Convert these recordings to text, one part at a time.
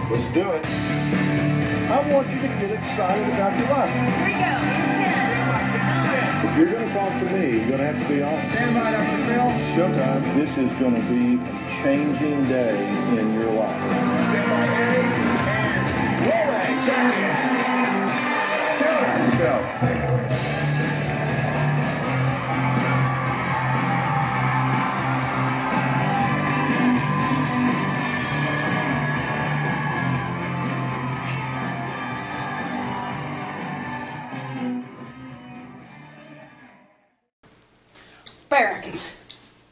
Let's do it. I want you to get excited about your life. Here we go. If you're going to talk to me, you're going to have to be honest. Stand by, Dr. Phil. Showtime. This is going to be a changing day in your life. Stand by, Harry. And roll it. Check it. Let's go. Parents.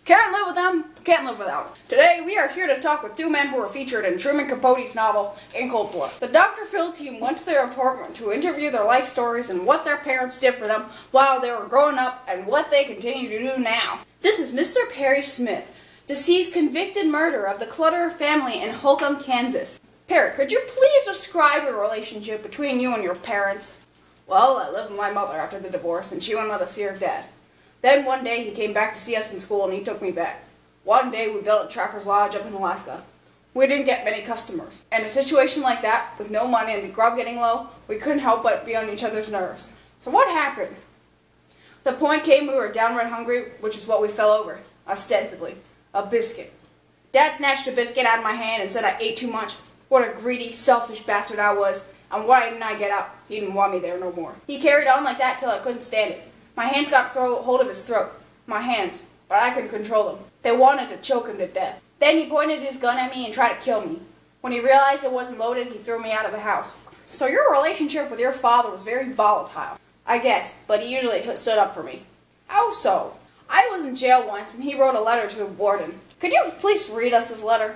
Can't live with them, can't live without them. Today, we are here to talk with two men who were featured in Truman Capote's novel, In Cold Blood. The Dr. Phil team went to their apartment to interview their life stories and what their parents did for them while they were growing up and what they continue to do now. This is Mr. Perry Smith, deceased convicted murderer of the Clutter family in Holcomb, Kansas. Perry, could you please describe your relationship between you and your parents? Well, I lived with my mother after the divorce, and she wouldn't let us see her dad. Then one day he came back to see us in school and he took me back. One day we built a trapper's lodge up in Alaska. We didn't get many customers. And in a situation like that, with no money and the grub getting low, we couldn't help but be on each other's nerves. So what happened? The point came we were downright hungry, which is what we fell over, ostensibly. A biscuit. Dad snatched a biscuit out of my hand and said I ate too much. What a greedy, selfish bastard I was. And why didn't I get out? He didn't want me there no more. He carried on like that till I couldn't stand it. My hands got hold of his throat. My hands. But I couldn't control them. They wanted to choke him to death. Then he pointed his gun at me and tried to kill me. When he realized it wasn't loaded, he threw me out of the house. So your relationship with your father was very volatile. I guess, but he usually stood up for me. How so? I was in jail once and he wrote a letter to the warden. Could you please read us this letter?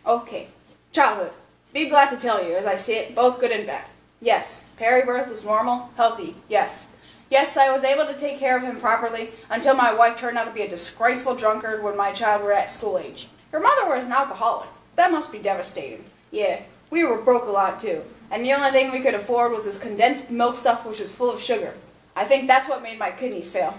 Okay. Childhood. Be glad to tell you, as I see it, both good and bad. Yes. Perry birth was normal, healthy, yes. Yes, I was able to take care of him properly until my wife turned out to be a disgraceful drunkard when my child were at school age. Your mother was an alcoholic. That must be devastating. Yeah, we were broke a lot too, and the only thing we could afford was this condensed milk stuff which was full of sugar. I think that's what made my kidneys fail.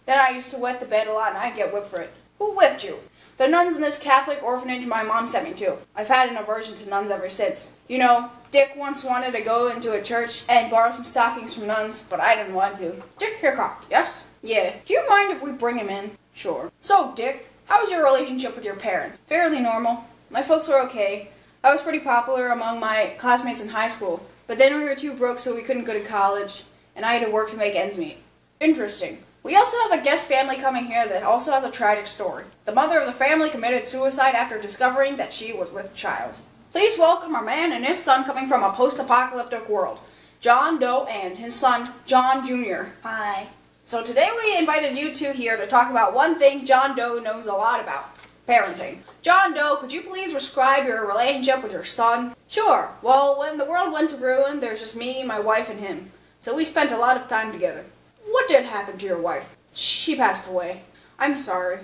Then I used to wet the bed a lot and I'd get whipped for it. Who whipped you? The nuns in this Catholic orphanage my mom sent me to. I've had an aversion to nuns ever since. You know, Dick once wanted to go into a church and borrow some stockings from nuns, but I didn't want to. Dick Hickock, yes? Yeah. Do you mind if we bring him in? Sure. So, Dick, how's your relationship with your parents? Fairly normal. My folks were okay. I was pretty popular among my classmates in high school, but then we were too broke so we couldn't go to college, and I had to work to make ends meet. Interesting. We also have a guest family coming here that also has a tragic story. The mother of the family committed suicide after discovering that she was with child. Please welcome our man and his son coming from a post-apocalyptic world, John Doe and his son, John Jr. Hi. So today we invited you two here to talk about one thing John Doe knows a lot about, parenting. John Doe, could you please describe your relationship with your son? Sure. Well, when the world went to ruin, there's just me, my wife, and him. So we spent a lot of time together. What did happen to your wife? She passed away. I'm sorry.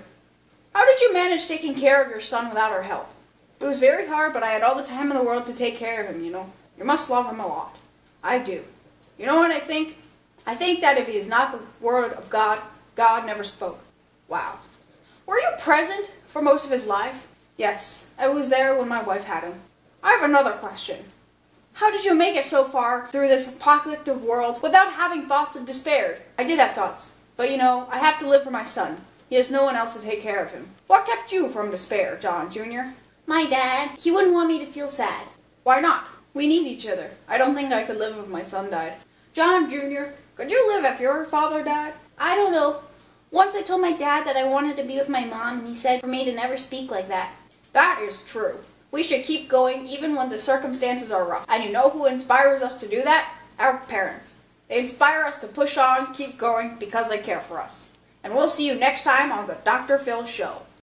How did you manage taking care of your son without her help? It was very hard, but I had all the time in the world to take care of him, you know. You must love him a lot. I do. You know what I think? I think that if he is not the word of God, God never spoke. Wow. Were you present for most of his life? Yes, I was there when my wife had him. I have another question. How did you make it so far through this apocalyptic world without having thoughts of despair? I did have thoughts, but you know, I have to live for my son. He has no one else to take care of him. What kept you from despair, John Jr.? My dad. He wouldn't want me to feel sad. Why not? We need each other. I don't think I could live if my son died. John Jr., could you live if your father died? I don't know. Once I told my dad that I wanted to be with my mom, and he said for me to never speak like that. That is true. We should keep going even when the circumstances are rough. And you know who inspires us to do that? Our parents. They inspire us to push on, keep going, because they care for us. And we'll see you next time on the Dr. Phil Show.